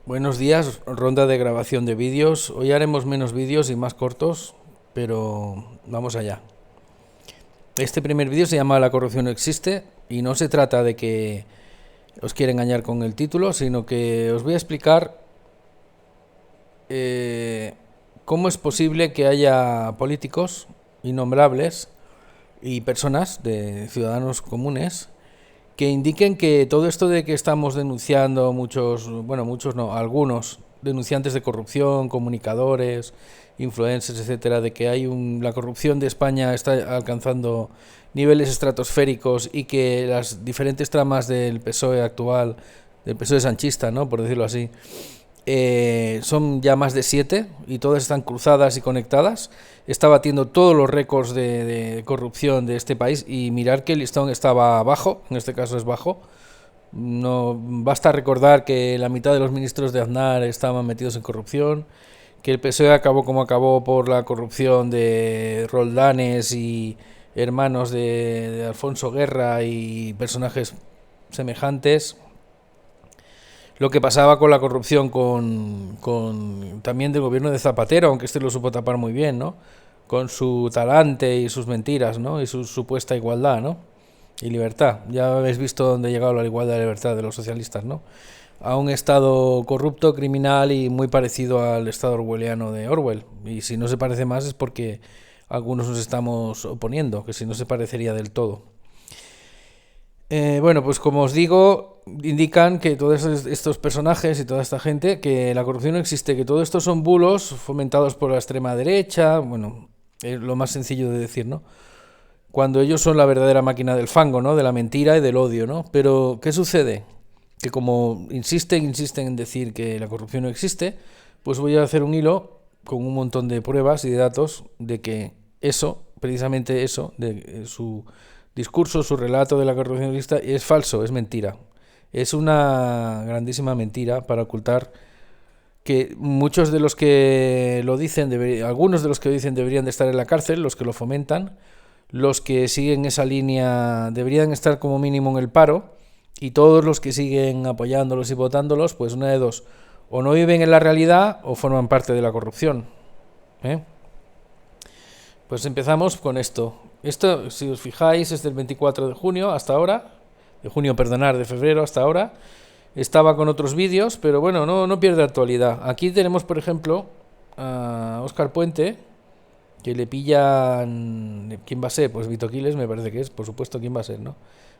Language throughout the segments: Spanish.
Buenos días, ronda de grabación de vídeos. Hoy haremos menos vídeos y más cortos, pero vamos allá. Este primer vídeo se llama La corrupción no existe y no se trata de que os quiera engañar con el título, sino que os voy a explicar cómo es posible que haya políticos innombrables y personas de ciudadanos comunes que indiquen que todo esto de que estamos denunciando muchos no, algunos denunciantes de corrupción, comunicadores, influencers, etcétera, de que la corrupción de España está alcanzando niveles estratosféricos y que las diferentes tramas del PSOE actual, del PSOE sanchista, ¿no?, por decirlo así, son ya más de 7 y todas están cruzadas y conectadas. Está batiendo todos los récords de corrupción de este país y mirar que el listón estaba bajo, en este caso es bajo. No basta recordar que la mitad de los ministros de Aznar estaban metidos en corrupción, que el PSOE acabó como acabó por la corrupción de Roldanes y hermanos de Alfonso Guerra y personajes semejantes. Lo que pasaba con la corrupción también del gobierno de Zapatero, aunque este lo supo tapar muy bien, ¿no?, con su talante y sus mentiras, ¿no?, y su supuesta igualdad, ¿no?, y libertad. Ya habéis visto dónde ha llegado la igualdad y la libertad de los socialistas, ¿no?, a un estado corrupto, criminal y muy parecido al estado orwelliano de Orwell. Y si no se parece más es porque algunos nos estamos oponiendo, que si no se parecería del todo. Bueno, pues como os digo, indican que todos estos personajes y toda esta gente, que la corrupción no existe, que todo esto son bulos fomentados por la extrema derecha, bueno, es lo más sencillo de decir, ¿no?, cuando ellos son la verdadera máquina del fango, ¿no?, de la mentira y del odio, ¿no? Pero, ¿qué sucede? Que como insisten en decir que la corrupción no existe, pues voy a hacer un hilo con un montón de pruebas y de datos de que eso, precisamente eso, de su discurso, su relato de la corrupción es falso, es mentira. Es una grandísima mentira para ocultar que muchos de los que lo dicen, algunos de los que lo dicen deberían de estar en la cárcel, los que lo fomentan, los que siguen esa línea deberían estar como mínimo en el paro, y todos los que siguen apoyándolos y votándolos, pues una de dos, o no viven en la realidad o forman parte de la corrupción. Pues empezamos con esto. Esto, si os fijáis, es del 24 de junio hasta ahora, de febrero hasta ahora. Estaba con otros vídeos, pero bueno, no pierde actualidad. Aquí tenemos, por ejemplo, a Óscar Puente, que le pillan. ¿Quién va a ser? Pues Vito Quiles me parece que es, por supuesto. ¿Quién va a ser, no?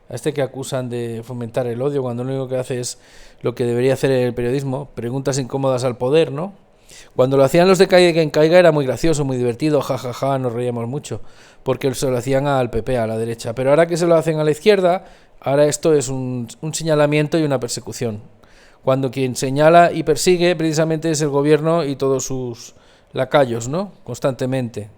A este que acusan de fomentar el odio cuando lo único que hace es lo que debería hacer el periodismo, preguntas incómodas al poder, ¿no? Cuando lo hacían los de Caiga quien caiga era muy gracioso, muy divertido, jajaja, nos reíamos mucho, porque se lo hacían al PP, a la derecha. Pero ahora que se lo hacen a la izquierda, ahora esto es un señalamiento y una persecución. Cuando quien señala y persigue precisamente es el gobierno y todos sus lacayos, ¿no?, constantemente.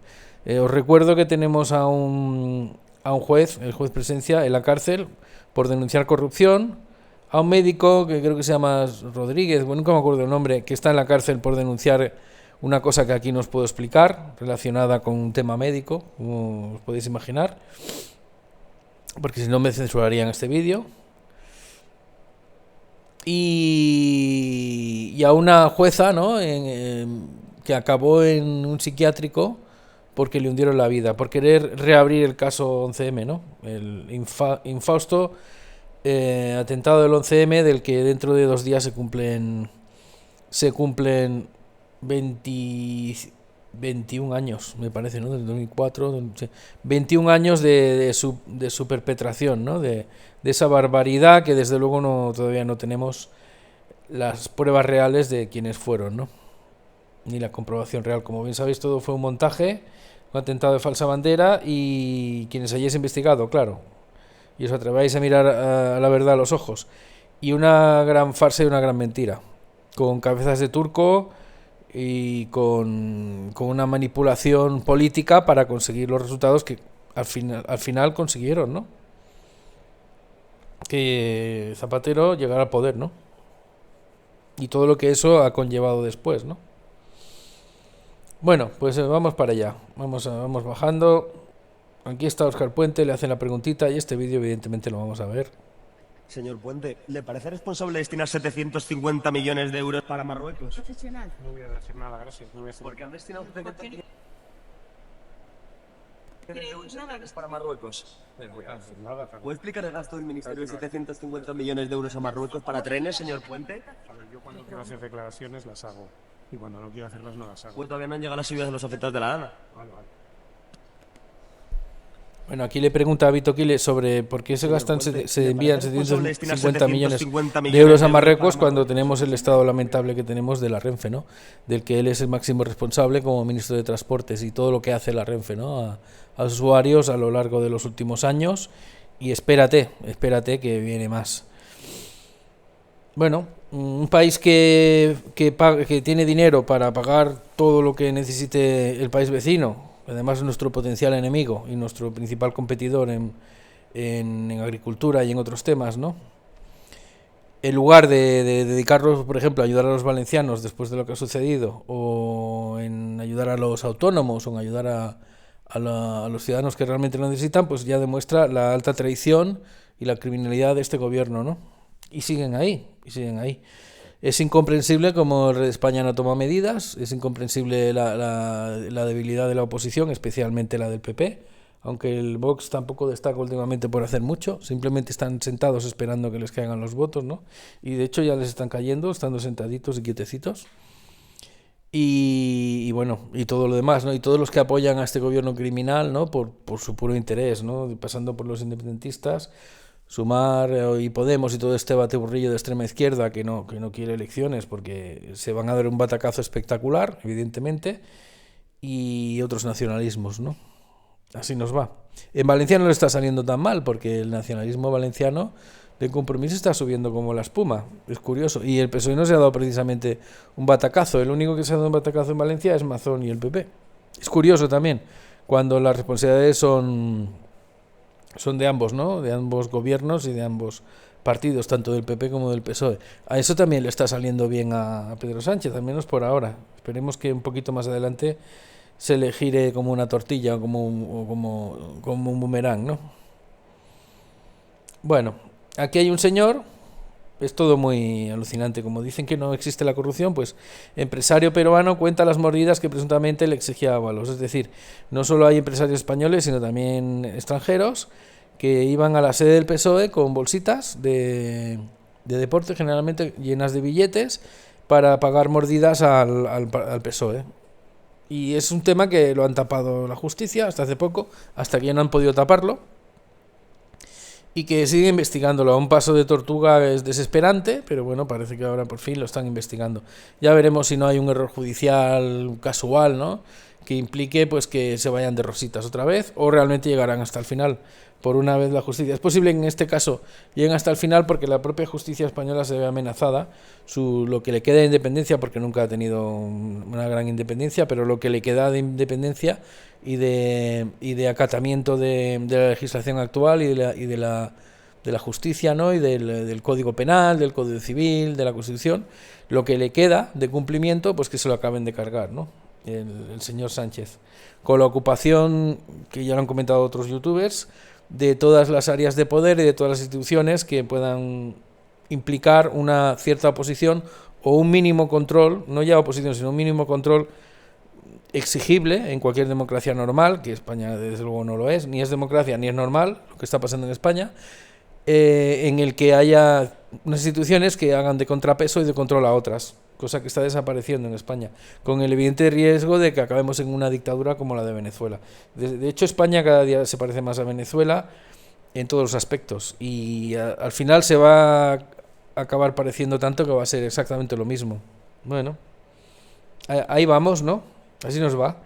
Os recuerdo que tenemos a un juez, el juez Presencia, en la cárcel por denunciar corrupción, a un médico que creo que se llama Rodríguez, bueno, nunca me acuerdo el nombre, que está en la cárcel por denunciar una cosa que aquí no os puedo explicar, relacionada con un tema médico, como os podéis imaginar, porque si no me censurarían este vídeo. Y a una jueza, ¿no?, que acabó en un psiquiátrico porque le hundieron la vida, por querer reabrir el caso 11M, ¿no?, el infausto atentado del 11M, del que dentro de 2 días se cumplen 21 años, me parece, ¿no?, del 2004, 21 años de su perpetración, ¿no?, de esa barbaridad que desde luego todavía no tenemos las pruebas reales de quiénes fueron, ¿no?, ni la comprobación real. Como bien sabéis, todo fue un montaje, un atentado de falsa bandera, y quienes hayáis investigado, claro, y os atreváis a mirar a la verdad a los ojos, y una gran farsa y una gran mentira, con cabezas de turco y con una manipulación política para conseguir los resultados que al final consiguieron, ¿no?, que Zapatero llegara al poder, ¿no?, y todo lo que eso ha conllevado después, ¿no? Bueno, pues vamos para allá, vamos bajando. Aquí está Óscar Puente, le hacen la preguntita y este vídeo evidentemente lo vamos a ver. Señor Puente, ¿le parece responsable destinar 750 millones de euros para Marruecos? Profesional. No voy a decir nada, gracias. No voy a decir Porque han destinado 750 millones de euros para Marruecos. no voy a decir nada. ¿Puede explicar el gasto del Ministerio de 750 millones de euros a Marruecos para trenes, señor Puente? A ver, yo cuando quiero hacer declaraciones las hago. Y cuando no quiero hacerlas no las hago. Pues todavía no han llegado las ayudas de los afectados de la Dana. Vale, vale. Bueno, aquí le pregunta a Vito Quiles sobre por qué se gastan, se envían 750 millones de euros a Marruecos cuando tenemos el estado lamentable que tenemos de la Renfe, ¿no? Del que él es el máximo responsable como ministro de Transportes y todo lo que hace la Renfe, ¿no? A los usuarios a lo largo de los últimos años. Y espérate que viene más. Bueno, un país que tiene dinero para pagar todo lo que necesite el país vecino, además es nuestro potencial enemigo y nuestro principal competidor en agricultura y en otros temas, ¿no? En lugar de dedicarlos, por ejemplo, a ayudar a los valencianos después de lo que ha sucedido, o en ayudar a los autónomos, o en ayudar a los ciudadanos que realmente lo necesitan, pues ya demuestra la alta traición y la criminalidad de este gobierno, ¿no? Y siguen ahí. Es incomprensible como el rey de España no toma medidas, es incomprensible la debilidad de la oposición, especialmente la del PP, aunque el Vox tampoco destaca últimamente por hacer mucho, simplemente están sentados esperando que les caigan los votos, ¿no? Y de hecho ya les están cayendo, estando sentaditos y quietecitos. Y bueno, y todo lo demás, ¿no? Y todos los que apoyan a este gobierno criminal, ¿no? Por su puro interés, ¿no? Pasando por los independentistas, Sumar y Podemos y todo este batiburrillo de extrema izquierda que no quiere elecciones porque se van a dar un batacazo espectacular, evidentemente, y otros nacionalismos, ¿no? Así nos va. En Valencia no le está saliendo tan mal porque el nacionalismo valenciano de Compromís está subiendo como la espuma. Es curioso. Y el PSOE no se ha dado precisamente un batacazo. El único que se ha dado un batacazo en Valencia es Mazón y el PP. Es curioso también cuando las responsabilidades son de ambos, ¿no? De ambos gobiernos y de ambos partidos, tanto del PP como del PSOE. A eso también le está saliendo bien a Pedro Sánchez, al menos por ahora. Esperemos que un poquito más adelante se le gire como una tortilla o como un boomerang, ¿no? Bueno, aquí hay un señor, es todo muy alucinante, como dicen que no existe la corrupción, pues empresario peruano cuenta las mordidas que presuntamente le exigía Ábalos, es decir, no solo hay empresarios españoles, sino también extranjeros que iban a la sede del PSOE con bolsitas de deporte, generalmente llenas de billetes, para pagar mordidas al PSOE. Y es un tema que lo han tapado la justicia hasta hace poco, hasta que ya no han podido taparlo, y que sigue investigándolo. A un paso de tortuga es desesperante, pero bueno, parece que ahora por fin lo están investigando. Ya veremos si no hay un error judicial casual, ¿no?, que implique pues que se vayan de rositas otra vez, o realmente llegarán hasta el final por una vez la justicia. Es posible que en este caso lleguen hasta el final porque la propia justicia española se ve amenazada, lo que le queda de independencia, porque nunca ha tenido una gran independencia, pero lo que le queda de independencia y de acatamiento de la legislación actual y de la justicia, ¿no?, y del Código Penal, del Código Civil, de la Constitución, lo que le queda de cumplimiento, pues que se lo acaben de cargar, ¿no?, el señor Sánchez, con la ocupación, que ya lo han comentado otros youtubers, de todas las áreas de poder y de todas las instituciones que puedan implicar una cierta oposición o un mínimo control, no ya oposición, sino un mínimo control exigible en cualquier democracia normal, que España desde luego no lo es, ni es democracia ni es normal lo que está pasando en España, en el que haya unas instituciones que hagan de contrapeso y de control a otras, cosa que está desapareciendo en España, con el evidente riesgo de que acabemos en una dictadura como la de Venezuela. De hecho, España cada día se parece más a Venezuela en todos los aspectos, y al final se va a acabar pareciendo tanto que va a ser exactamente lo mismo. Bueno, ahí vamos, ¿no? Así nos va.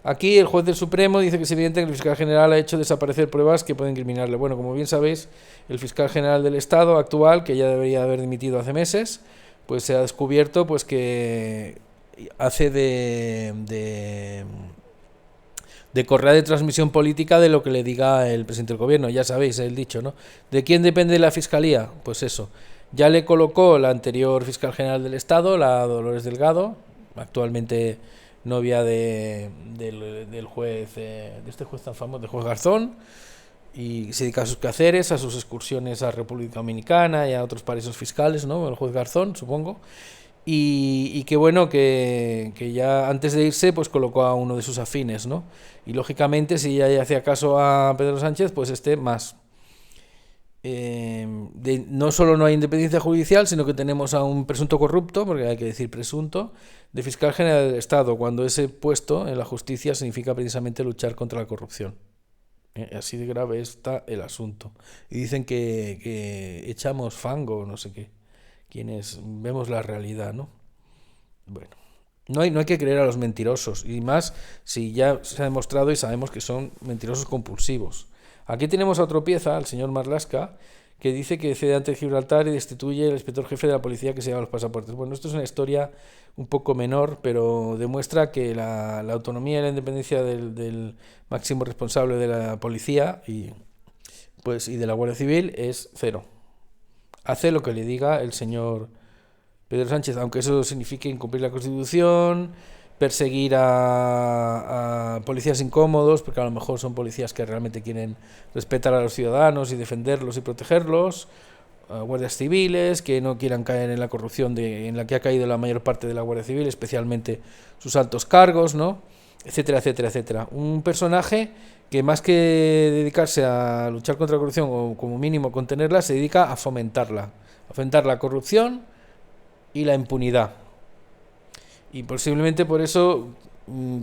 Aquí el juez del Supremo dice que es evidente que el fiscal general ha hecho desaparecer pruebas que pueden incriminarle. Bueno, como bien sabéis, el fiscal general del Estado actual, que ya debería haber dimitido hace meses, pues se ha descubierto pues que hace de correa de transmisión política de lo que le diga el presidente del gobierno. Ya sabéis el dicho, ¿no? ¿De quién depende la fiscalía? Pues eso. Ya le colocó la anterior fiscal general del Estado, la Dolores Delgado, actualmente novia del juez, de este juez tan famoso, del juez Garzón, y se dedica a sus quehaceres, a sus excursiones a República Dominicana y a otros paraísos fiscales, ¿no? El juez Garzón, supongo. Y qué bueno que ya antes de irse pues colocó a uno de sus afines, ¿no? Y lógicamente si ya hacía caso a Pedro Sánchez, pues más. No solo no hay independencia judicial, sino que tenemos a un presunto corrupto, porque hay que decir presunto, de fiscal general del Estado, cuando ese puesto en la justicia significa precisamente luchar contra la corrupción. Así de grave está el asunto. Y dicen que echamos fango, no sé qué, quienes vemos la realidad, ¿no? Bueno, no hay que creer a los mentirosos, y más si ya se ha demostrado y sabemos que son mentirosos compulsivos. Aquí tenemos a otro pieza, al señor Marlaska, que dice que cede ante Gibraltar y destituye al inspector jefe de la policía que se lleva los pasaportes. Bueno, esto es una historia un poco menor, pero demuestra que la autonomía y la independencia del máximo responsable de la policía y de la Guardia Civil es cero. Hace lo que le diga el señor Pedro Sánchez, aunque eso signifique incumplir la Constitución, perseguir a policías incómodos, porque a lo mejor son policías que realmente quieren respetar a los ciudadanos y defenderlos y protegerlos, guardias civiles que no quieran caer en la corrupción en la que ha caído la mayor parte de la Guardia Civil, especialmente sus altos cargos, ¿no? Etcétera, etcétera, etcétera. Un personaje que más que dedicarse a luchar contra la corrupción o como mínimo contenerla, se dedica a fomentar la corrupción y la impunidad. Y posiblemente por eso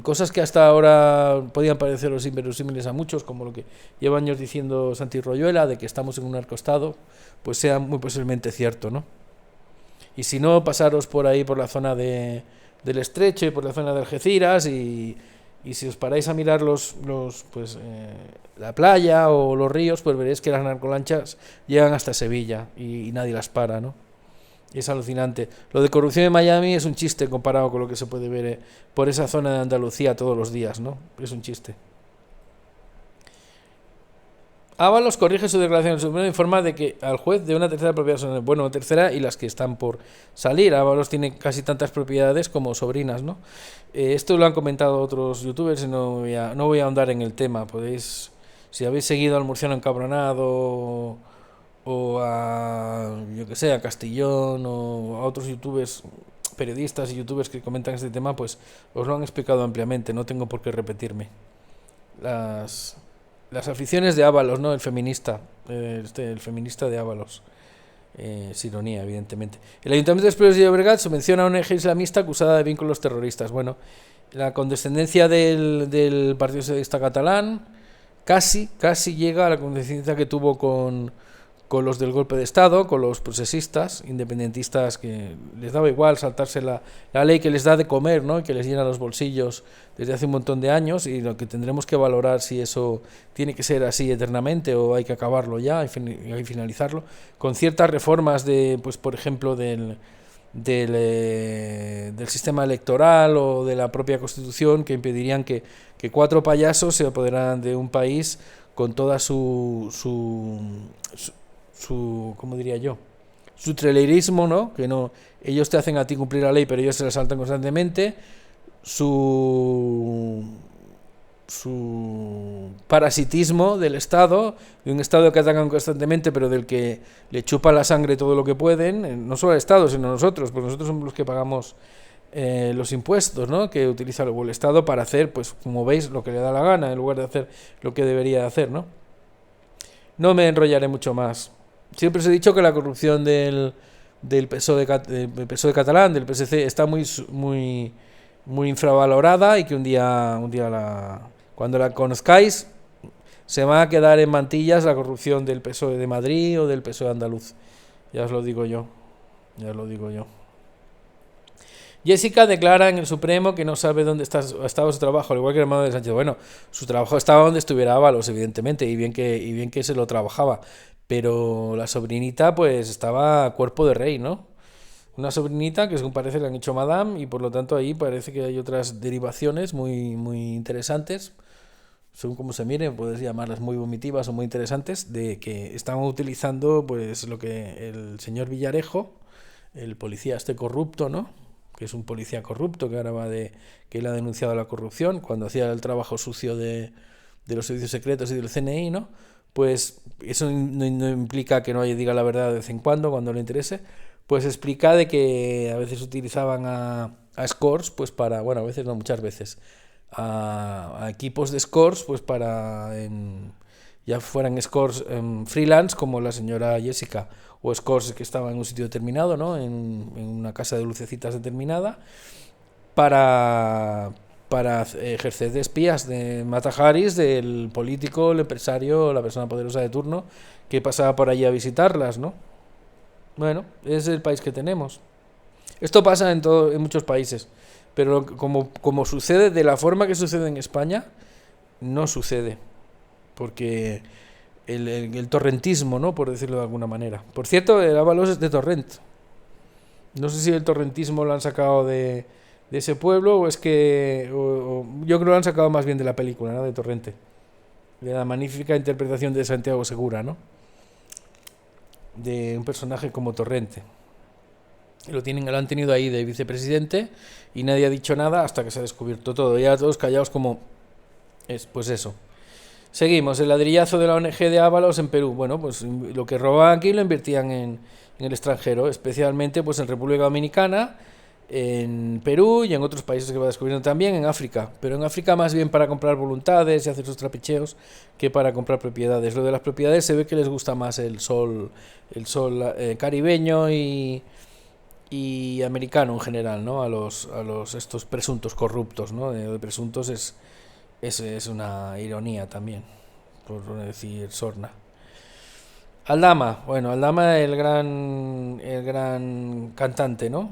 cosas que hasta ahora podían pareceros inverosímiles a muchos, como lo que lleva años diciendo Santi Royuela, de que estamos en un narcoestado, pues sea muy posiblemente cierto, ¿no? Y si no, pasaros por ahí, por la zona del Estrecho y por la zona de Algeciras, y si os paráis a mirar la playa o los ríos, pues veréis que las narcolanchas llegan hasta Sevilla y nadie las para, ¿no? Es alucinante. Lo de corrupción en Miami es un chiste comparado con lo que se puede ver por esa zona de Andalucía todos los días, ¿no? Es un chiste. Ábalos corrige su declaración en su Supremo, informa de que al juez de una tercera propiedad, bueno, tercera y las que están por salir. Ábalos tiene casi tantas propiedades como sobrinas, ¿no? Esto lo han comentado otros youtubers y no voy a ahondar en el tema. Podéis, si habéis seguido al Murciano Encabronado o a, yo que sé, a Castellón o a otros youtubers, periodistas y youtubers que comentan este tema, pues os lo han explicado ampliamente, no tengo por qué repetirme. Las aficiones de Ábalos, ¿no? El feminista de Ábalos. Es ironía, evidentemente. El Ayuntamiento de Esplugues de Llobregat subvenciona a una ONG islamista acusada de vínculos terroristas. Bueno, la condescendencia del Partido Socialista Catalán casi llega a la condescendencia que tuvo con los del golpe de Estado, con los procesistas, independentistas, que les daba igual saltarse la ley que les da de comer, ¿no? Y que les llena los bolsillos desde hace un montón de años, y lo que tendremos que valorar si eso tiene que ser así eternamente o hay que acabarlo ya, hay que finalizarlo, con ciertas reformas pues por ejemplo, del sistema electoral o de la propia Constitución, que impedirían que 4 payasos se apoderaran de un país con toda su ¿cómo diría yo? Su trailerismo, ¿no? Que no, ellos te hacen a ti cumplir la ley, pero ellos se la saltan constantemente. Su parasitismo del Estado, de un Estado que atacan constantemente, pero del que le chupan la sangre todo lo que pueden, no solo al Estado, sino a nosotros, porque nosotros somos los que pagamos los impuestos, ¿no? Que utiliza el Estado para hacer, pues como veis, lo que le da la gana, en lugar de hacer lo que debería hacer, ¿no? No me enrollaré mucho más. Siempre os he dicho que la corrupción del PSOE catalán, del PSC, está muy infravalorada, y que un día cuando la conozcáis se va a quedar en mantillas la corrupción del PSOE de Madrid o del PSOE andaluz. Ya os lo digo yo. Jessica declara en el Supremo que no sabe dónde estaba su trabajo, al igual que el hermano de Sánchez. Bueno, su trabajo estaba donde estuviera Ábalos, evidentemente, y bien que se lo trabajaba. Pero la sobrinita pues estaba a cuerpo de rey, ¿no? Una sobrinita que según parece le han hecho madame, y por lo tanto ahí parece que hay otras derivaciones muy interesantes, según como se mire, puedes llamarlas muy vomitivas o muy interesantes, de que estamos utilizando pues lo que el señor Villarejo, el policía corrupto, ¿no? Que es un policía corrupto, que ahora que él ha denunciado la corrupción cuando hacía el trabajo sucio de los servicios secretos y del CNI, ¿no? pues eso no implica que no diga la verdad de vez en cuando le interese, pues explica de que a veces utilizaban a scores, pues para, bueno, a veces no, muchas veces, a equipos de scores, pues ya fueran scores freelance, como la señora Jessica, o scores que estaban en un sitio determinado, ¿no? En una casa de lucecitas determinada, para ejercer de espías de Mata Haris, del político, el empresario, la persona poderosa de turno que pasaba por allí a visitarlas, ¿no? Bueno, es el país que tenemos. Esto pasa en muchos países, pero como sucede de la forma que sucede en España, no sucede, porque el torrentismo, ¿no? Por decirlo de alguna manera. Por cierto, el Ábalos es de Torrent. No sé si el torrentismo lo han sacado de ese pueblo o es que... yo creo que lo han sacado más bien de la película, ¿no? De Torrente. De la magnífica interpretación de Santiago Segura, ¿no? De un personaje como Torrente. Lo han tenido ahí de vicepresidente y nadie ha dicho nada hasta que se ha descubierto todo. Ya todos callados como... pues eso. Seguimos, el ladrillazo de la ONG de Ábalos en Perú. Bueno, pues lo que robaban aquí lo invertían en el extranjero, especialmente pues en República Dominicana, en Perú y en otros países que va descubriendo también, en África. Pero en África más bien para comprar voluntades y hacer sus trapicheos que para comprar propiedades. Lo de las propiedades se ve que les gusta más el sol caribeño y americano en general, ¿no? A los estos presuntos corruptos, ¿no? De presuntos es una ironía también, por no decir sorna. Aldama, bueno, Aldama el gran cantante, ¿no?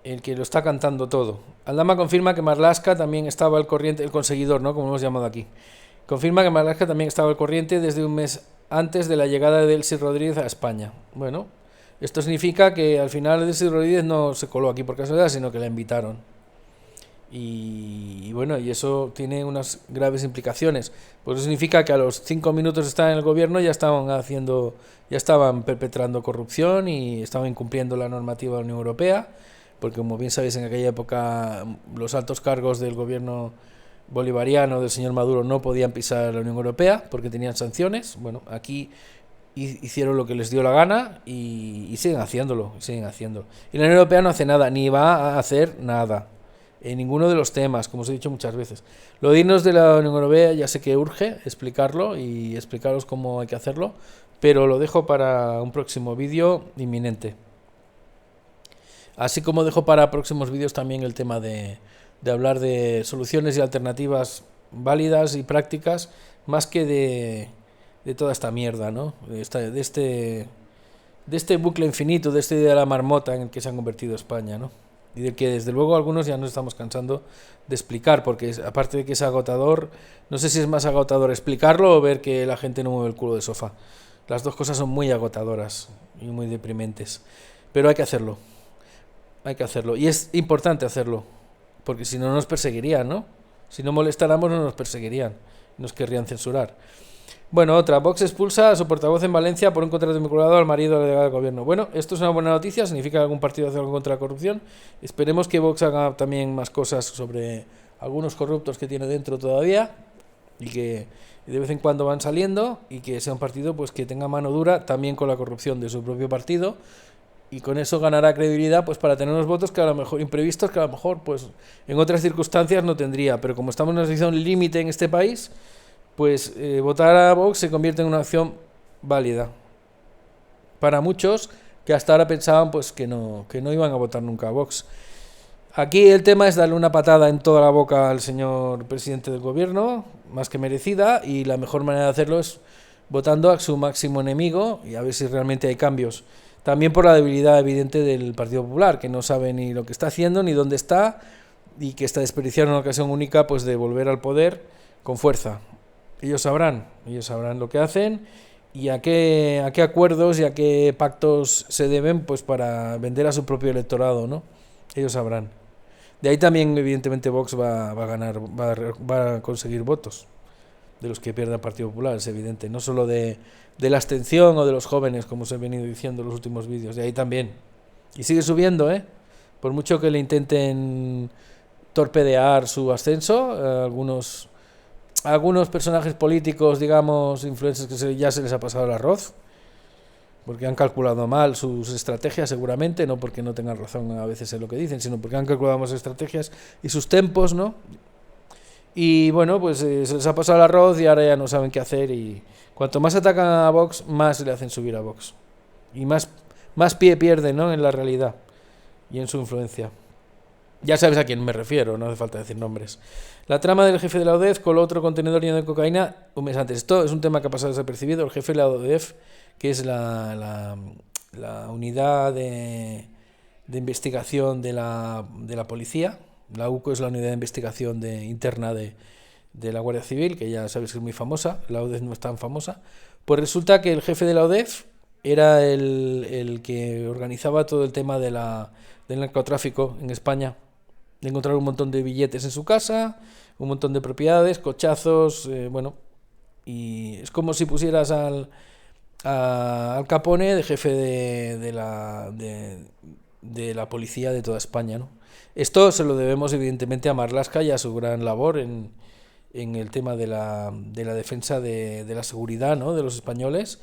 El que lo está cantando todo. Aldama confirma que Marlaska también estaba al corriente, el conseguidor, ¿no? Como hemos llamado aquí. Confirma que Marlaska también estaba al corriente desde un mes antes de la llegada de Delcy Rodríguez a España. Bueno, esto significa que al final Delcy Rodríguez no se coló aquí por casualidad, sino que la invitaron. Y bueno, y eso tiene unas graves implicaciones. Pues eso significa que a los 5 minutos de estar en el gobierno ya estaban perpetrando corrupción y estaban incumpliendo la normativa de la Unión Europea, porque como bien sabéis en aquella época los altos cargos del gobierno bolivariano del señor Maduro no podían pisar la Unión Europea porque tenían sanciones. Bueno, aquí hicieron lo que les dio la gana y siguen haciéndolo, Y la Unión Europea no hace nada, ni va a hacer nada en ninguno de los temas, como os he dicho muchas veces. Lo dignos de la Unión Europea ya sé que urge explicarlo y explicaros cómo hay que hacerlo, pero lo dejo para un próximo vídeo inminente. Así como dejo para próximos vídeos también el tema de hablar de soluciones y alternativas válidas y prácticas, más que de toda esta mierda, ¿no? De este bucle infinito, de esta idea de la marmota en el que se ha convertido España, ¿no? Y de que desde luego algunos ya nos estamos cansando de explicar, porque aparte de que es agotador, no sé si es más agotador explicarlo o ver que la gente no mueve el culo del sofá. Las dos cosas son muy agotadoras y muy deprimentes, pero hay que hacerlo. Y es importante hacerlo, porque si no nos perseguirían, ¿no? Si no molestáramos no nos perseguirían, nos querrían censurar. Bueno, otra, Vox expulsa a su portavoz en Valencia por un contrato vinculado al marido de la delegada del gobierno. Bueno, esto es una buena noticia, significa que algún partido hace algo contra la corrupción. Esperemos que Vox haga también más cosas sobre algunos corruptos que tiene dentro todavía y que de vez en cuando van saliendo y que sea un partido pues que tenga mano dura también con la corrupción de su propio partido y con eso ganará credibilidad pues para tener unos votos que a lo mejor imprevistos que a lo mejor pues en otras circunstancias no tendría, pero como estamos en una situación límite en este país, pues votar a Vox se convierte en una opción válida para muchos que hasta ahora pensaban pues que no iban a votar nunca a Vox. Aquí el tema es darle una patada en toda la boca al señor presidente del gobierno, más que merecida, y la mejor manera de hacerlo es votando a su máximo enemigo y a ver si realmente hay cambios. También por la debilidad evidente del Partido Popular, que no sabe ni lo que está haciendo ni dónde está y que está desperdiciando una ocasión única pues de volver al poder con fuerza. Ellos sabrán lo que hacen y a qué acuerdos y a qué pactos se deben pues para vender a su propio electorado, ¿no? Ellos sabrán. De ahí también evidentemente Vox va a ganar, va a conseguir votos de los que pierda el Partido Popular, es evidente, no solo de la abstención o de los jóvenes, como os he venido diciendo en los últimos vídeos, de ahí también. Y sigue subiendo, por mucho que le intenten torpedear su ascenso, algunos personajes políticos, digamos, influencers, que ya se les ha pasado el arroz, porque han calculado mal sus estrategias seguramente, no porque no tengan razón a veces en lo que dicen, sino porque han calculado mal sus estrategias y sus tempos, ¿no? Y bueno, pues se les ha pasado el arroz y ahora ya no saben qué hacer, y cuanto más atacan a Vox, más le hacen subir a Vox. Y más pie pierden, ¿no?, en la realidad y en su influencia. Ya sabes a quién me refiero, no hace falta decir nombres. La trama del jefe de la ODEF con otro contenedor lleno de cocaína un mes antes. Esto es un tema que ha pasado desapercibido. El jefe de la ODEF, que es la unidad de investigación de la policía. La UCO es la unidad de investigación interna de la Guardia Civil, que ya sabes que es muy famosa. La ODEF no es tan famosa. Pues resulta que el jefe de la ODEF era el que organizaba todo el tema del narcotráfico en España. De encontrar un montón de billetes en su casa, un montón de propiedades, cochazos, bueno, y es como si pusieras al Capone de jefe de la policía de toda España, ¿no? Esto se lo debemos evidentemente a Marlaska y a su gran labor en el tema de la defensa de la seguridad, ¿no?, de los españoles,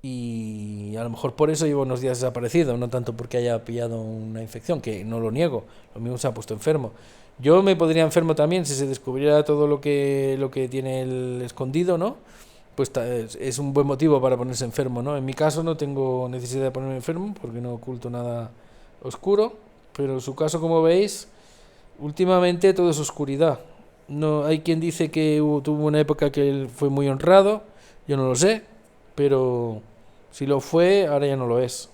y a lo mejor por eso lleva unos días desaparecido, no tanto porque haya pillado una infección, que no lo niego, lo mismo se ha puesto enfermo. Yo me podría enfermo también si se descubriera todo lo que tiene el escondido, ¿no? Pues es un buen motivo para ponerse enfermo, ¿no? En mi caso no tengo necesidad de ponerme enfermo porque no oculto nada oscuro, pero en su caso, como veis, últimamente todo es oscuridad. No, hay quien dice que tuvo una época que él fue muy honrado, yo no lo sé, pero si lo fue, ahora ya no lo es.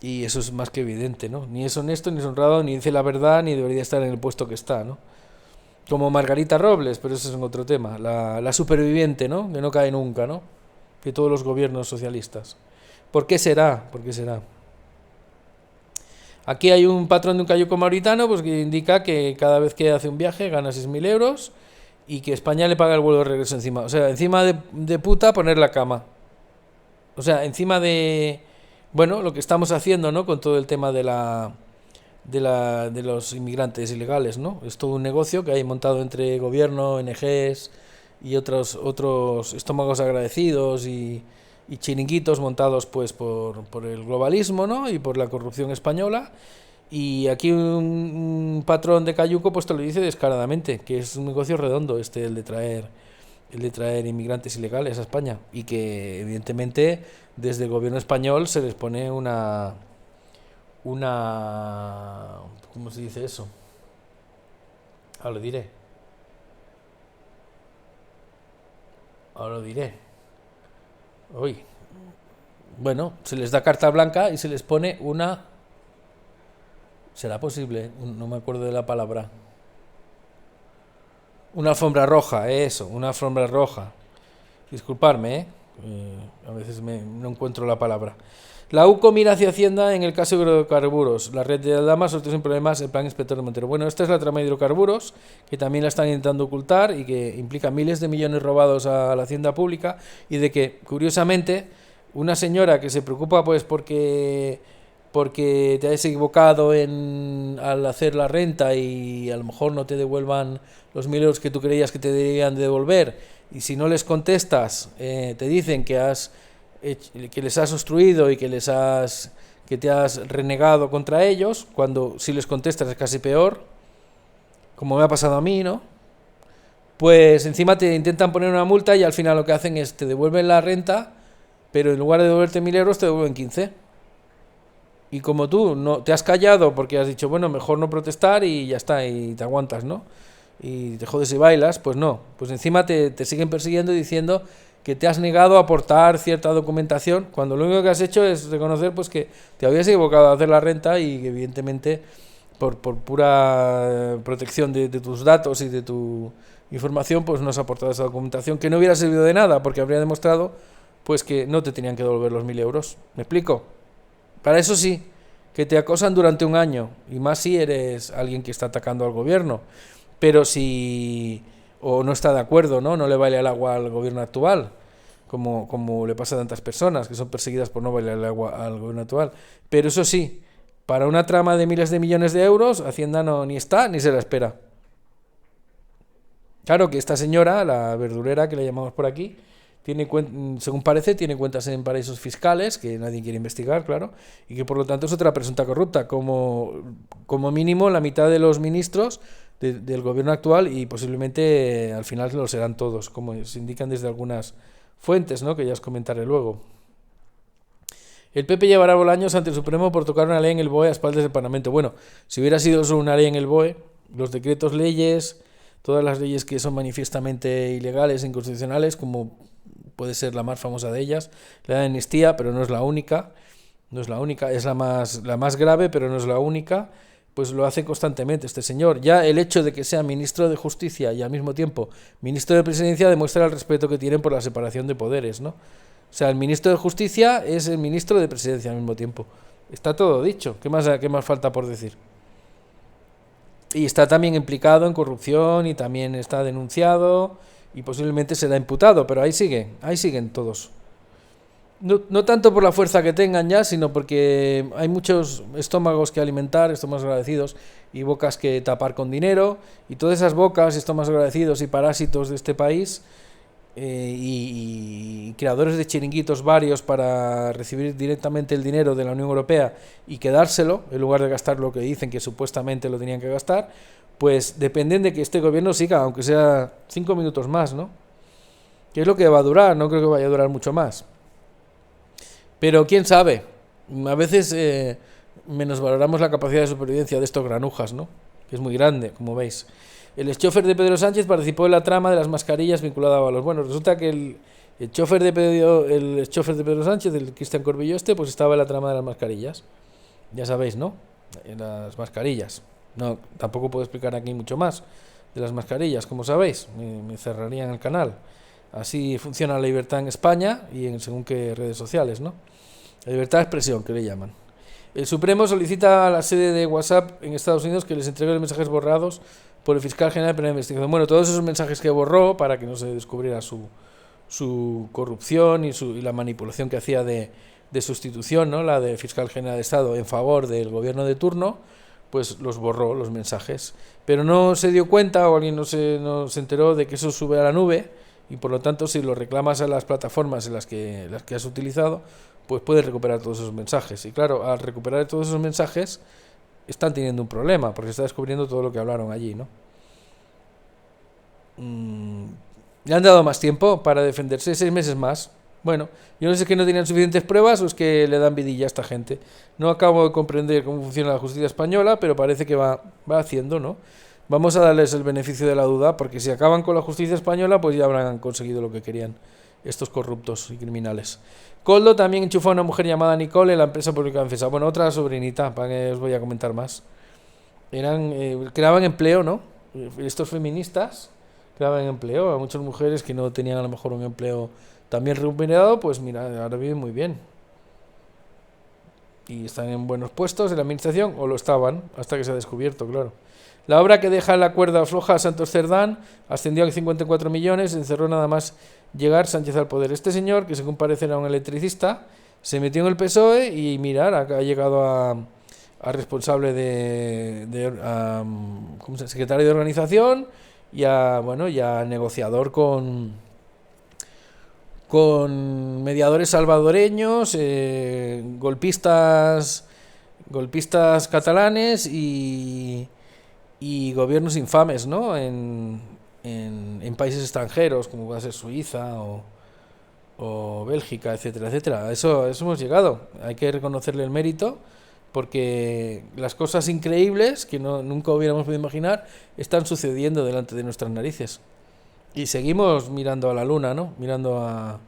Y eso es más que evidente, ¿no? Ni es honesto, ni es honrado, ni dice la verdad, ni debería estar en el puesto que está, ¿no? Como Margarita Robles, pero eso es otro tema. La superviviente, ¿no?, que no cae nunca, ¿no?, de todos los gobiernos socialistas. ¿Por qué será? ¿Por qué será? Aquí hay un patrón de un cayuco mauritano, pues, que indica que cada vez que hace un viaje gana 6.000 euros y que España le paga el vuelo de regreso encima. O sea, encima de puta poner la cama. O sea, encima de, bueno, lo que estamos haciendo, ¿no?, con todo el tema de los inmigrantes ilegales, ¿no? Es todo un negocio que hay montado entre gobierno, ONGs y otros estómagos agradecidos y chiringuitos montados, pues, por el globalismo, ¿no?, y por la corrupción española. Y aquí un patrón de cayuco pues te lo dice descaradamente, que es un negocio redondo el de traer inmigrantes ilegales a España, y que evidentemente desde el gobierno español se les pone una ¿cómo se dice eso? Ahora lo diré. Uy. Bueno, se les da carta blanca y se les pone una... ¿Será posible? No me acuerdo de la palabra. Una alfombra roja, eso, una alfombra roja. Disculparme, a veces no encuentro la palabra. La UCO mira hacia Hacienda en el caso de hidrocarburos. La red de Aldama sorteó sin problemas el plan inspector de Montero. Bueno, esta es la trama de hidrocarburos, que también la están intentando ocultar y que implica miles de millones robados a la hacienda pública, y de que, curiosamente, una señora que se preocupa pues porque te hayas equivocado al hacer la renta y a lo mejor no te devuelvan los 1.000 euros que tú creías que te deberían de devolver, y si no les contestas te dicen que les has obstruido y que te has renegado contra ellos, cuando si les contestas es casi peor, como me ha pasado a mí, ¿no? Pues encima te intentan poner una multa y al final lo que hacen es te devuelven la renta, pero en lugar de devolverte 1.000 euros te devuelven 15. Y como tú no te has callado porque has dicho, bueno, mejor no protestar y ya está, y te aguantas, ¿no?, y te jodes y bailas, pues no, pues encima te siguen persiguiendo diciendo que te has negado a aportar cierta documentación, cuando lo único que has hecho es reconocer pues que te habías equivocado de hacer la renta, y que evidentemente por pura protección de tus datos y de tu información pues no has aportado esa documentación, que no hubiera servido de nada porque habría demostrado pues que no te tenían que devolver los 1.000 euros. ¿Me explico? Para eso sí, que te acosan durante un año, y más si eres alguien que está atacando al gobierno, pero si o no está de acuerdo, no le baila el agua al gobierno actual, como le pasa a tantas personas que son perseguidas por no bailar el agua al gobierno actual. Pero eso sí, para una trama de miles de millones de euros, Hacienda no ni está ni se la espera. Claro que esta señora, la verdurera que le llamamos por aquí, según parece, tiene cuentas en paraísos fiscales que nadie quiere investigar, claro, y que por lo tanto es otra presunta corrupta, como mínimo la mitad de los ministros del gobierno actual, y posiblemente al final lo serán todos, como se indican desde algunas fuentes, ¿no?, que ya os comentaré luego. El PP llevará Bolaños ante el Supremo por tocar una ley en el BOE a espaldas del Parlamento. Bueno, si hubiera sido solo una ley en el BOE, los decretos leyes, todas las leyes que son manifiestamente ilegales e inconstitucionales, como puede ser la más famosa de ellas, la de amnistía, pero no es la única, es la más grave, pero no es la única, pues lo hace constantemente este señor. Ya el hecho de que sea ministro de Justicia y al mismo tiempo ministro de Presidencia demuestra el respeto que tienen por la separación de poderes, ¿no? O sea, el ministro de Justicia es el ministro de Presidencia al mismo tiempo. Está todo dicho. ¿Qué más falta por decir? Y está también implicado en corrupción y también está denunciado y posiblemente será imputado, pero ahí siguen todos. No tanto por la fuerza que tengan ya, sino porque hay muchos estómagos que alimentar, estómagos agradecidos y bocas que tapar con dinero, y todas esas bocas, estómagos agradecidos y parásitos de este país y creadores de chiringuitos varios para recibir directamente el dinero de la Unión Europea y quedárselo, en lugar de gastar lo que dicen que supuestamente lo tenían que gastar, pues dependen de que este gobierno siga, aunque sea 5 minutos más, ¿no? Que es lo que va a durar, no creo que vaya a durar mucho más. Pero quién sabe, a veces menosvaloramos la capacidad de supervivencia de estos granujas, ¿no?, que es muy grande, como veis. El chofer de Pedro Sánchez participó en la trama de las mascarillas vinculada a Ábalos. Bueno, resulta que el chofer de Pedro Sánchez, el Cristian Corbillo pues estaba en la trama de las mascarillas. Ya sabéis, ¿no? En las mascarillas. No, tampoco puedo explicar aquí mucho más de las mascarillas, como sabéis. Me cerrarían el canal. Así funciona la libertad en España y en según qué redes sociales, ¿no? La libertad de expresión, que le llaman. El Supremo solicita a la sede de WhatsApp en Estados Unidos que les entregue los mensajes borrados por el fiscal general de la investigación. Bueno, todos esos mensajes que borró para que no se descubriera su corrupción y la manipulación que hacía de sustitución, ¿no?, la de fiscal general de Estado en favor del gobierno de turno, pues los borró, los mensajes. Pero no se dio cuenta, o alguien no se enteró de que eso sube a la nube, y por lo tanto si lo reclamas a las plataformas en las que has utilizado, pues puedes recuperar todos esos mensajes. Y claro, al recuperar todos esos mensajes están teniendo un problema, porque está descubriendo todo lo que hablaron allí, ¿no? Le han dado más tiempo para defenderse, 6 meses más. Bueno, yo no sé si es que no tenían suficientes pruebas o es que le dan vidilla a esta gente. No acabo de comprender cómo funciona la justicia española, pero parece que va haciendo, ¿no? Vamos a darles el beneficio de la duda, porque si acaban con la justicia española, pues ya habrán conseguido lo que querían estos corruptos y criminales. Coldo también enchufó a una mujer llamada Nicole en la empresa pública francesa. Bueno, otra sobrinita, para que os voy a comentar más. Creaban empleo, ¿no? Estos feministas creaban empleo a muchas mujeres que no tenían a lo mejor un empleo tan bien remunerado, pues mira, ahora viven muy bien. Y están en buenos puestos en la administración, o lo estaban, hasta que se ha descubierto, claro. La obra que deja la cuerda floja a Santos Cerdán ascendió a 54 millones, encerró nada más llegar Sánchez al poder. Este señor, que según parece era un electricista, se metió en el PSOE y mirar, ha llegado a responsable secretario de organización y a negociador con mediadores salvadoreños, golpistas catalanes y gobiernos infames, ¿no?, en países extranjeros, como puede ser Suiza o Bélgica, etcétera, etcétera. A eso hemos llegado. Hay que reconocerle el mérito, porque las cosas increíbles que nunca hubiéramos podido imaginar están sucediendo delante de nuestras narices. Y seguimos mirando a la luna, ¿no? Mirando a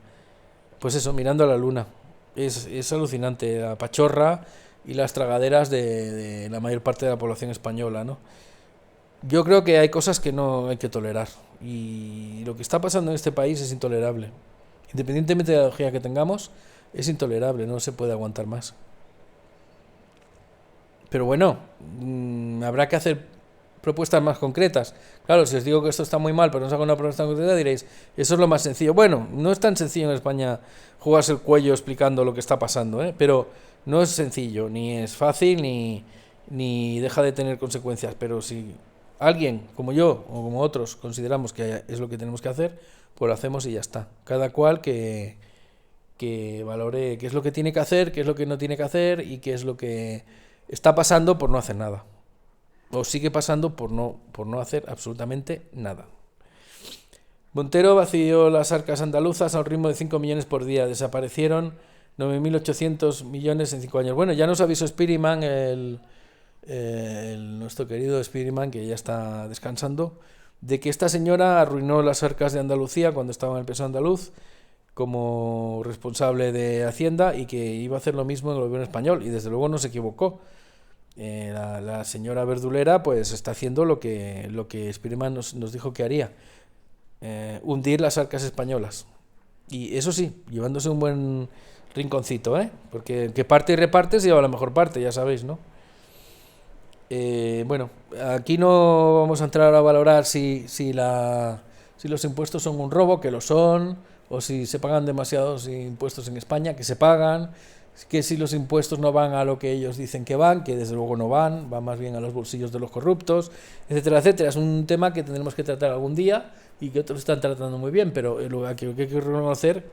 la luna. Es alucinante la pachorra y las tragaderas de la mayor parte de la población española, ¿no? Yo creo que hay cosas que no hay que tolerar, y lo que está pasando en este país es intolerable. Independientemente de la ideología que tengamos, es intolerable, no se puede aguantar más. Pero bueno, habrá que hacer propuestas más concretas. Claro, si os digo que esto está muy mal, pero no os hago una propuesta concreta, diréis, eso es lo más sencillo. Bueno, no es tan sencillo en España jugarse el cuello explicando lo que está pasando, pero no es sencillo, ni es fácil, ni deja de tener consecuencias. Pero si alguien como yo o como otros consideramos que es lo que tenemos que hacer, pues lo hacemos y ya está. Cada cual que valore qué es lo que tiene que hacer, qué es lo que no tiene que hacer y qué es lo que está pasando por no hacer nada. O sigue pasando por no hacer absolutamente nada. Montero vació las arcas andaluzas a un ritmo de 5 millones por día. Desaparecieron 9.800 millones en 5 años. Bueno, ya nos avisó Spiriman, nuestro querido Spiriman, que ya está descansando, de que esta señora arruinó las arcas de Andalucía cuando estaba en el PSOE andaluz como responsable de Hacienda y que iba a hacer lo mismo en el gobierno español, y desde luego no se equivocó. La señora Verdulera pues está haciendo lo que Spiriman nos dijo que haría, hundir las arcas españolas, y eso sí, llevándose un buen rinconcito, porque el que parte y reparte se lleva la mejor parte, ya sabéis, ¿no? Bueno, aquí no vamos a entrar a valorar si los impuestos son un robo, que lo son, o si se pagan demasiados impuestos en España, que se pagan, que si los impuestos no van a lo que ellos dicen que van, que desde luego no van más bien a los bolsillos de los corruptos, etcétera, etcétera. Es un tema que tendremos que tratar algún día y que otros están tratando muy bien, pero lo que hay que reconocer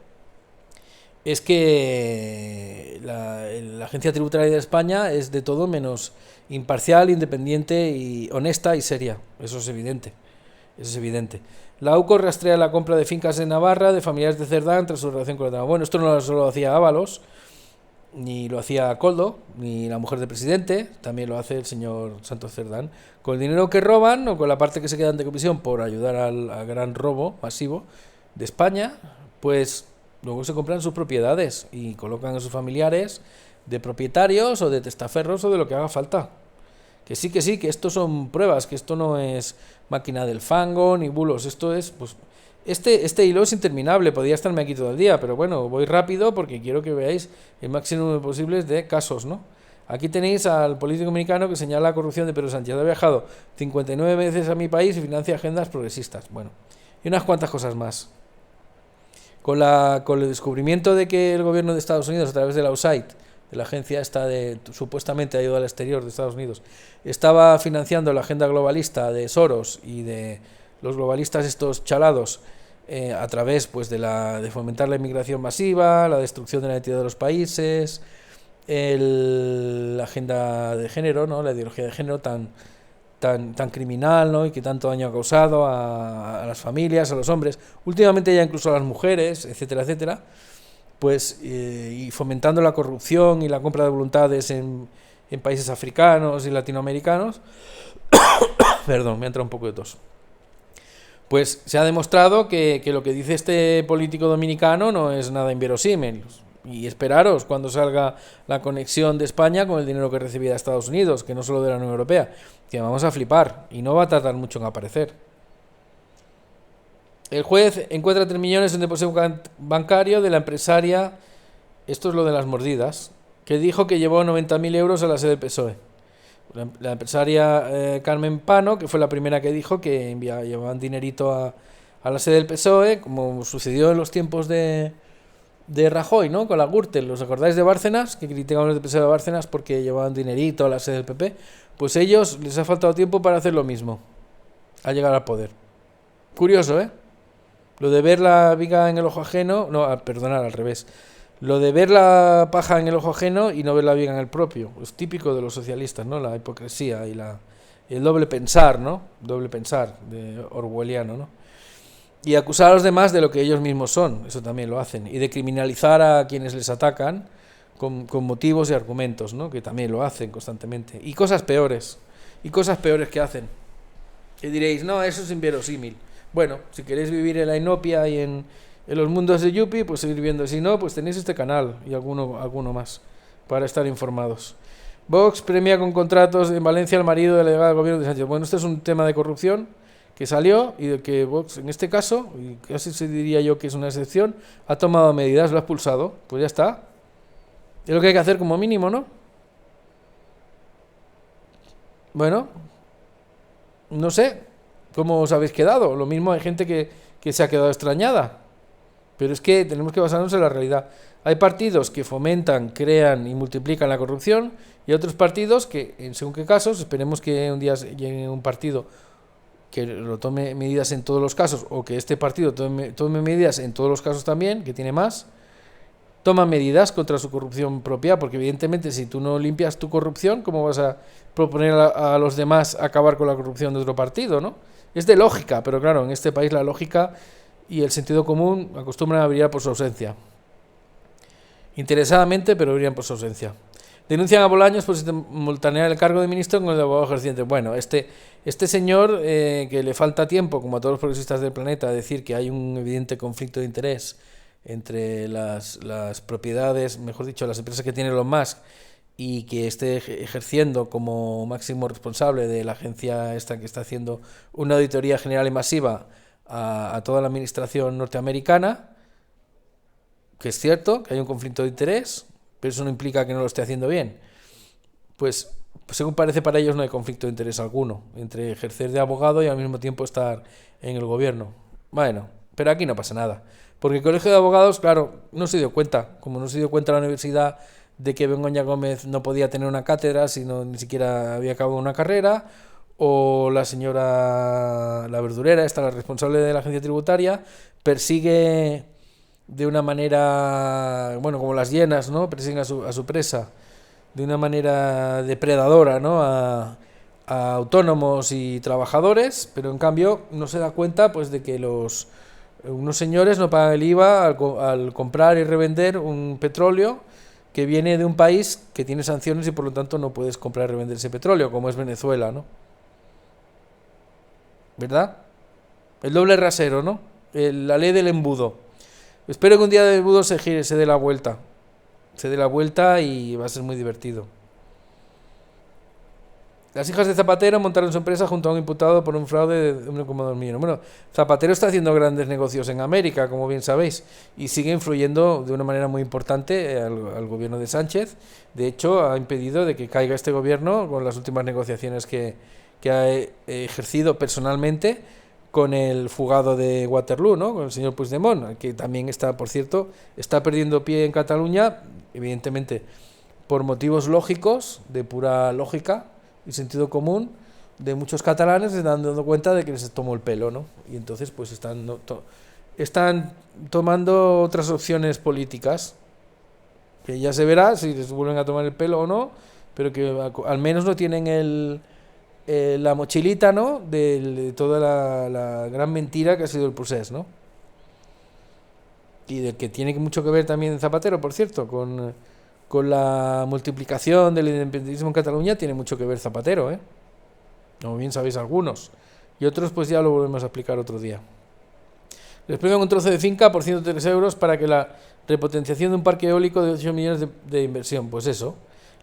es que la Agencia Tributaria de España es de todo menos imparcial, independiente y honesta y seria. Eso es evidente. Eso es evidente. La AUCO rastrea la compra de fincas en Navarra de familiares de Cerdán tras su relación con el tema. Bueno, esto no solo lo hacía Ábalos, ni lo hacía Coldo, ni la mujer del presidente, también lo hace el señor Santos Cerdán. Con el dinero que roban o con la parte que se queda de comisión por ayudar al gran robo masivo de España, pues luego se compran sus propiedades y colocan a sus familiares de propietarios o de testaferros o de lo que haga falta. Que sí, que esto son pruebas, que esto no es máquina del fango ni bulos, esto es, pues, este hilo es interminable, podría estarme aquí todo el día, pero bueno, voy rápido porque quiero que veáis el máximo número posible de casos, ¿no? Aquí tenéis al político dominicano que señala la corrupción de Pedro Sánchez. Ha viajado 59 veces a mi país y financia agendas progresistas. Bueno, y unas cuantas cosas más. Con el descubrimiento de que el gobierno de Estados Unidos, a través de la USAID, de la agencia esta de supuestamente ayuda al exterior de Estados Unidos, estaba financiando la agenda globalista de Soros y de los globalistas estos chalados, a través pues de fomentar la inmigración masiva, la destrucción de la identidad de los países, la agenda de género, ¿no? La ideología de género tan criminal, ¿no? Y que tanto daño ha causado a las familias, a los hombres, últimamente ya incluso a las mujeres, etcétera, etcétera, pues y fomentando la corrupción y la compra de voluntades en países africanos y latinoamericanos. Perdón, me ha entrado un poco de tos. Pues se ha demostrado que lo que dice este político dominicano no es nada inverosímil. Y esperaros cuando salga la conexión de España con el dinero que recibía de Estados Unidos, que no solo de la Unión Europea, que vamos a flipar y no va a tardar mucho en aparecer. El juez encuentra 3 millones en depósito bancario de la empresaria, esto es lo de las mordidas, que dijo que llevó 90.000 euros a la sede del PSOE. La empresaria Carmen Pano, que fue la primera que dijo que llevaban dinerito a la sede del PSOE, como sucedió en los tiempos de Rajoy, ¿no? Con la Gürtel, ¿os acordáis de Bárcenas? Que criticaban el PSOE de Bárcenas porque llevaban dinerito a la sede del PP. Pues ellos les ha faltado tiempo para hacer lo mismo, al llegar al poder. Curioso, ¿eh? Lo de ver la viga en el ojo ajeno, no, perdonad, al revés. Lo de ver la paja en el ojo ajeno y no ver la viga en el propio. Es típico de los socialistas, ¿no? La hipocresía y el doble pensar, ¿no? Doble pensar, de orwelliano, ¿no? Y acusar a los demás de lo que ellos mismos son, eso también lo hacen. Y de criminalizar a quienes les atacan con motivos y argumentos, ¿no? Que también lo hacen constantemente. Y cosas peores que hacen. Y diréis, no, eso es inverosímil. Bueno, si queréis vivir en la inopia y en los mundos de Yuppie, pues seguir viendo. Si no, pues tenéis este canal y alguno más para estar informados. Vox premia con contratos en Valencia al marido de la delegada del gobierno de Sánchez. Bueno, este es un tema de corrupción que salió y de que Vox, en este caso, y casi se diría yo que es una excepción, ha tomado medidas, lo ha expulsado. Pues ya está. Es lo que hay que hacer como mínimo, ¿no? Bueno, no sé cómo os habéis quedado. Lo mismo hay gente que se ha quedado extrañada. Pero es que tenemos que basarnos en la realidad. Hay partidos que fomentan, crean y multiplican la corrupción y otros partidos que, en según qué casos, esperemos que un día llegue un partido que lo tome medidas en todos los casos, o que este partido tome medidas en todos los casos también, que tiene más, toma medidas contra su corrupción propia, porque evidentemente si tú no limpias tu corrupción, ¿cómo vas a proponer a los demás acabar con la corrupción de otro partido, no? Es de lógica, pero claro, en este país la lógica y el sentido común acostumbran a brillar por su ausencia. Interesadamente, pero brillan por su ausencia. Denuncian a Bolaños por simultanear el cargo de ministro con el de abogado ejerciente. Bueno, este señor, que le falta tiempo, como a todos los progresistas del planeta, a decir que hay un evidente conflicto de interés entre las propiedades, mejor dicho, las empresas que tiene Elon Musk, y que esté ejerciendo como máximo responsable de la agencia esta que está haciendo una auditoría general y masiva a toda la administración norteamericana, que es cierto que hay un conflicto de interés, pero eso no implica que no lo esté haciendo bien. Pues según parece, para ellos no hay conflicto de interés alguno entre ejercer de abogado y al mismo tiempo estar en el gobierno. Bueno, pero aquí no pasa nada, porque el Colegio de Abogados, claro, no se dio cuenta, como no se dio cuenta la universidad de que Begoña Gómez no podía tener una cátedra, sino ni siquiera había acabado una carrera, o la señora La Verdurera, esta la responsable de la agencia tributaria, persigue de una manera, bueno, como las hienas, ¿no? Persiguen a su presa de una manera depredadora, ¿no? A autónomos y trabajadores, pero en cambio no se da cuenta, pues, de que unos señores no pagan el IVA al comprar y revender un petróleo que viene de un país que tiene sanciones y por lo tanto no puedes comprar y revender ese petróleo, como es Venezuela, ¿no? ¿Verdad? El doble rasero, ¿no? La ley del embudo. Espero que un día el embudo se gire, se dé la vuelta. Se dé la vuelta y va a ser muy divertido. Las hijas de Zapatero montaron su empresa junto a un imputado por un fraude de 1,2 millones. Bueno, Zapatero está haciendo grandes negocios en América, como bien sabéis, y sigue influyendo de una manera muy importante al gobierno de Sánchez. De hecho, ha impedido de que caiga este gobierno con las últimas negociaciones que ha ejercido personalmente con el fugado de Waterloo, ¿no? Con el señor Puigdemont, que también está, por cierto, está perdiendo pie en Cataluña, evidentemente por motivos lógicos, de pura lógica y sentido común, de muchos catalanes se están dando cuenta de que les tomó el pelo, ¿no? Y entonces pues están tomando otras opciones políticas, que ya se verá si les vuelven a tomar el pelo o no, pero que al menos no tienen la mochilita, ¿no? De toda la gran mentira que ha sido el procés, ¿no? Y del que tiene mucho que ver también Zapatero, por cierto, con la multiplicación del independentismo en Cataluña, tiene mucho que ver Zapatero, ¿eh? Como bien sabéis algunos. Y otros pues ya lo volvemos a explicar otro día. Les premian un trozo de finca por 103 euros para que la repotenciación de un parque eólico de 8 millones de inversión. Pues eso.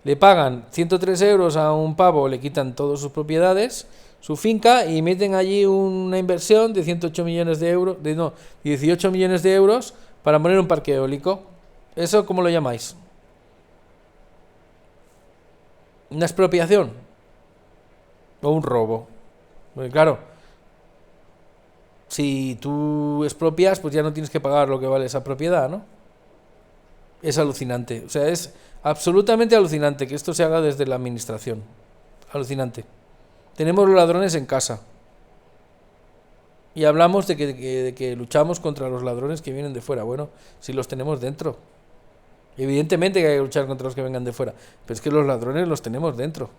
Le pagan 103 euros a un pavo, le quitan todas sus propiedades, su finca, y meten allí una inversión de 108 millones de euros, 18 millones de euros para poner un parque eólico. ¿Eso cómo lo llamáis? ¿Una expropiación? ¿O un robo? Porque claro, si tú expropias, pues ya no tienes que pagar lo que vale esa propiedad, ¿no? Es alucinante. O sea, es absolutamente alucinante que esto se haga desde la administración. Alucinante. Tenemos los ladrones en casa. Y hablamos de que luchamos contra los ladrones que vienen de fuera. Bueno, si los tenemos dentro. Evidentemente que hay que luchar contra los que vengan de fuera. Pero es que los ladrones los tenemos dentro.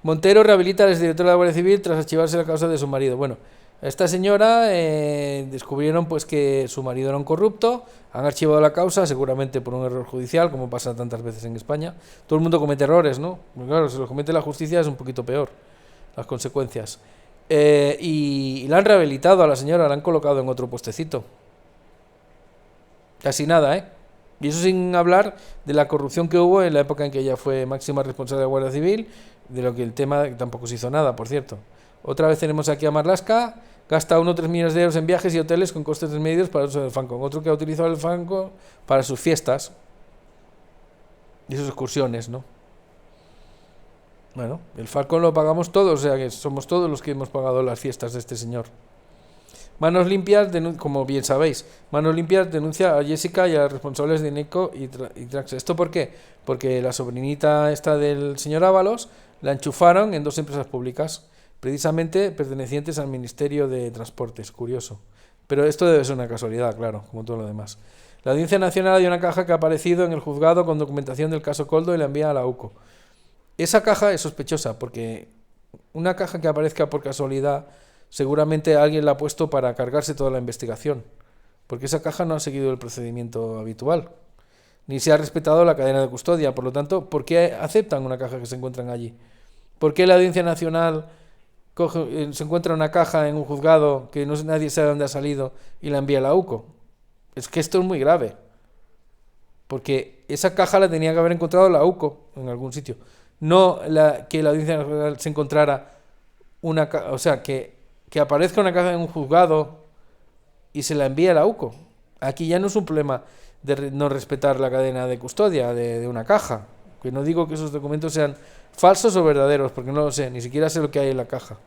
Montero rehabilita al exdirector de la Guardia Civil tras archivarse la causa de su marido. Bueno, a esta señora descubrieron pues que su marido era un corrupto, han archivado la causa, seguramente por un error judicial, como pasa tantas veces en España. Todo el mundo comete errores, ¿no? Porque claro, si los comete la justicia es un poquito peor las consecuencias. Y la han rehabilitado a la señora, la han colocado en otro puestecito. Casi nada, ¿eh? Y eso sin hablar de la corrupción que hubo en la época en que ella fue máxima responsable de la Guardia Civil, de lo que el tema tampoco se hizo nada, por cierto. Otra vez tenemos aquí a Marlaska, gasta 1,3 millones de euros en viajes y hoteles con costes desmedidos para el uso del Falcon. Otro que ha utilizado el Falcon para sus fiestas y sus excursiones, ¿no? Bueno, el Falcon lo pagamos todos, o sea que somos todos los que hemos pagado las fiestas de este señor. Manos Limpias, como bien sabéis, Manos Limpias denuncia a Jessica y a los responsables de Nico y Trax. ¿Esto por qué? Porque la sobrinita esta del señor Ábalos la enchufaron en 2 empresas públicas, precisamente pertenecientes al Ministerio de Transportes. Curioso. Pero esto debe ser una casualidad, claro, como todo lo demás. La Audiencia Nacional dio una caja que ha aparecido en el juzgado con documentación del caso Koldo y la envía a la UCO. Esa caja es sospechosa porque una caja que aparezca por casualidad seguramente alguien la ha puesto para cargarse toda la investigación, porque esa caja no ha seguido el procedimiento habitual, ni se ha respetado la cadena de custodia. Por lo tanto, ¿por qué aceptan una caja que se encuentran allí? ¿Por qué la Audiencia Nacional se encuentra una caja en un juzgado que nadie sabe dónde ha salido y la envía a la UCO? Es que esto es muy grave, porque esa caja la tenía que haber encontrado la UCO en algún sitio, no que la Audiencia Nacional se encontrara o sea, que aparezca una caja en un juzgado y se la envía a la UCO. Aquí ya no es un problema de no respetar la cadena de custodia de una caja, que no digo que esos documentos sean falsos o verdaderos, porque no lo sé, ni siquiera sé lo que hay en la caja,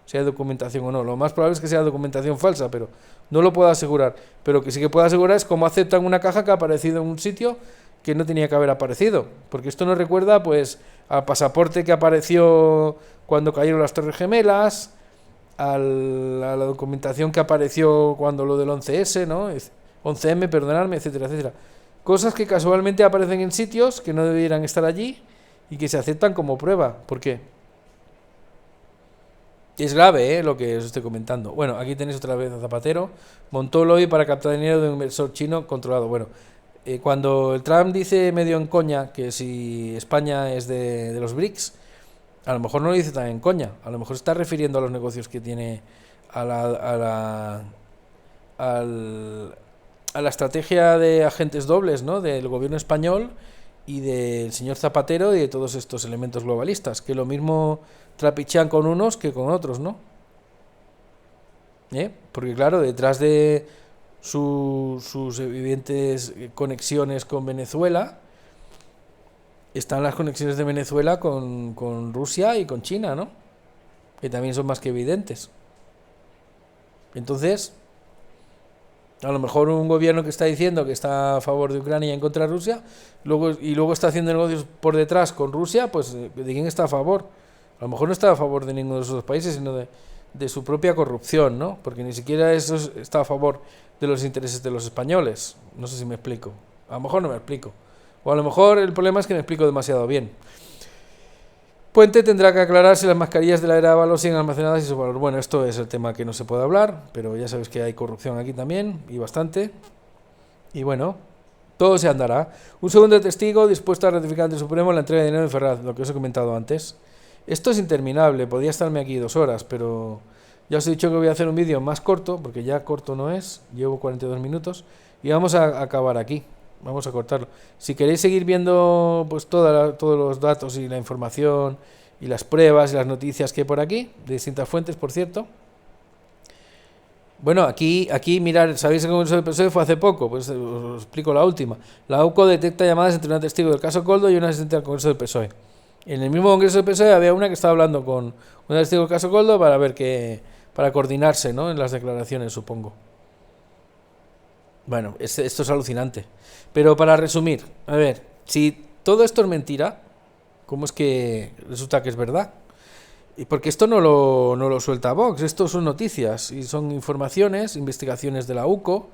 si hay documentación o no. Lo más probable es que sea documentación falsa, pero no lo puedo asegurar. Pero que sí que puedo asegurar es cómo aceptan una caja que ha aparecido en un sitio que no tenía que haber aparecido, porque esto nos recuerda pues al pasaporte que apareció cuando cayeron las Torres Gemelas, a la documentación que apareció cuando lo del 11S, ¿no? 11M, perdonadme, etcétera, etcétera. Cosas que casualmente aparecen en sitios que no debieran estar allí y que se aceptan como prueba. ¿Por qué? Es grave, lo que os estoy comentando. Bueno, aquí tenéis otra vez a Zapatero. Montó lobby para captar dinero de un inversor chino controlado. Bueno, cuando el Trump dice medio en coña que si España es de los BRICS, a lo mejor no lo dice tan en coña. A lo mejor se está refiriendo a los negocios que tiene a la estrategia de agentes dobles, ¿no? Del gobierno español y del señor Zapatero y de todos estos elementos globalistas, que lo mismo trapichean con unos que con otros, ¿no? Porque claro, detrás de sus evidentes conexiones con Venezuela están las conexiones de Venezuela con Rusia y con China, ¿no? Que también son más que evidentes. Entonces, a lo mejor un gobierno que está diciendo que está a favor de Ucrania y en contra de Rusia, luego está haciendo negocios por detrás con Rusia, pues ¿de quién está a favor? A lo mejor no está a favor de ninguno de esos dos países, sino de su propia corrupción, ¿no? Porque ni siquiera eso está a favor de los intereses de los españoles. No sé si me explico. A lo mejor no me explico. O a lo mejor el problema es que me explico demasiado bien. Puente tendrá que aclarar si las mascarillas de la era Ábalos siguen almacenadas y su valor. Bueno, esto es el tema que no se puede hablar, pero ya sabéis que hay corrupción aquí también, y bastante. Y bueno, todo se andará. Un segundo testigo dispuesto a ratificar ante el Supremo la entrega de dinero de Ferraz, lo que os he comentado antes. Esto es interminable, podría estarme aquí 2 horas, pero ya os he dicho que voy a hacer un vídeo más corto, porque ya corto no es, llevo 42 minutos, y vamos a acabar aquí. Vamos a cortarlo. Si queréis seguir viendo pues todos los datos y la información y las pruebas y las noticias que hay por aquí, de distintas fuentes, por cierto. Bueno, aquí mirad, ¿sabéis que el Congreso del PSOE fue hace poco? Pues os explico la última. La UCO detecta llamadas entre un testigo del caso Koldo y un asistente al Congreso del PSOE. En el mismo Congreso del PSOE había una que estaba hablando con un testigo del caso Koldo para ver para coordinarse, ¿no? En las declaraciones, supongo. Bueno, esto es alucinante. Pero para resumir, a ver, si todo esto es mentira, ¿cómo es que resulta que es verdad? Y porque esto no lo suelta Vox, esto son noticias y son informaciones, investigaciones de la UCO,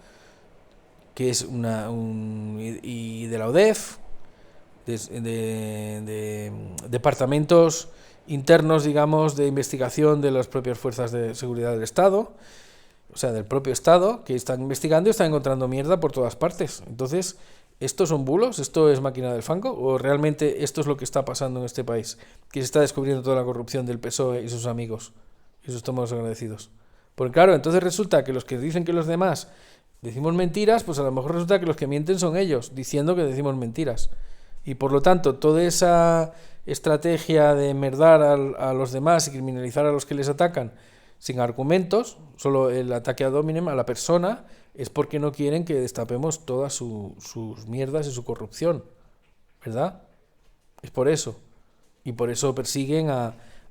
que es y de la ODEF, de departamentos internos, digamos, de investigación de las propias fuerzas de seguridad del Estado, o sea, del propio Estado, que están investigando y están encontrando mierda por todas partes. Entonces, ¿estos son bulos? ¿Esto es máquina del fango? ¿O realmente esto es lo que está pasando en este país? Que se está descubriendo toda la corrupción del PSOE y sus amigos. Y eso estamos agradecidos. Porque claro, entonces resulta que los que dicen que los demás decimos mentiras, pues a lo mejor resulta que los que mienten son ellos, diciendo que decimos mentiras. Y por lo tanto, toda esa estrategia de merdar a los demás y criminalizar a los que les atacan sin argumentos, solo el ataque ad hominem a la persona, es porque no quieren que destapemos todas sus mierdas y su corrupción, ¿verdad? Es por eso. Y por eso persiguen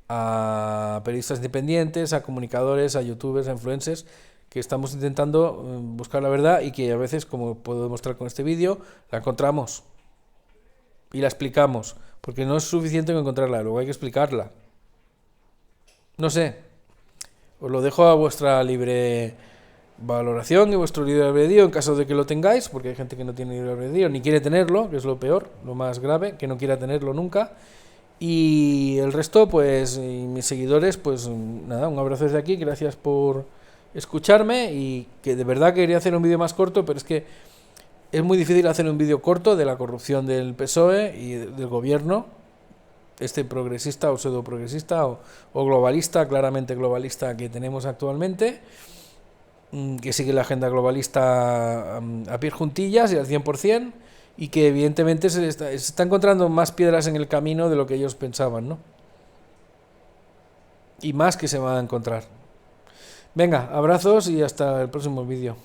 a periodistas independientes, a comunicadores, a youtubers, a influencers, que estamos intentando buscar la verdad y que a veces, como puedo demostrar con este vídeo, la encontramos y la explicamos, porque no es suficiente con encontrarla, luego hay que explicarla. No sé, os lo dejo a vuestra libre valoración y vuestro libre albedrío en caso de que lo tengáis, porque hay gente que no tiene libre albedrío ni quiere tenerlo, que es lo peor, lo más grave, que no quiera tenerlo nunca. Y el resto, pues, y mis seguidores, pues nada, un abrazo desde aquí, gracias por escucharme, y que de verdad quería hacer un vídeo más corto, pero es que es muy difícil hacer un vídeo corto de la corrupción del PSOE y del gobierno, este progresista o pseudo progresista o globalista, claramente globalista, que tenemos actualmente, que sigue la agenda globalista a pie juntillas y al 100%, y que evidentemente se está encontrando más piedras en el camino de lo que ellos pensaban, ¿no? Y más que se van a encontrar. Venga, abrazos y hasta el próximo vídeo.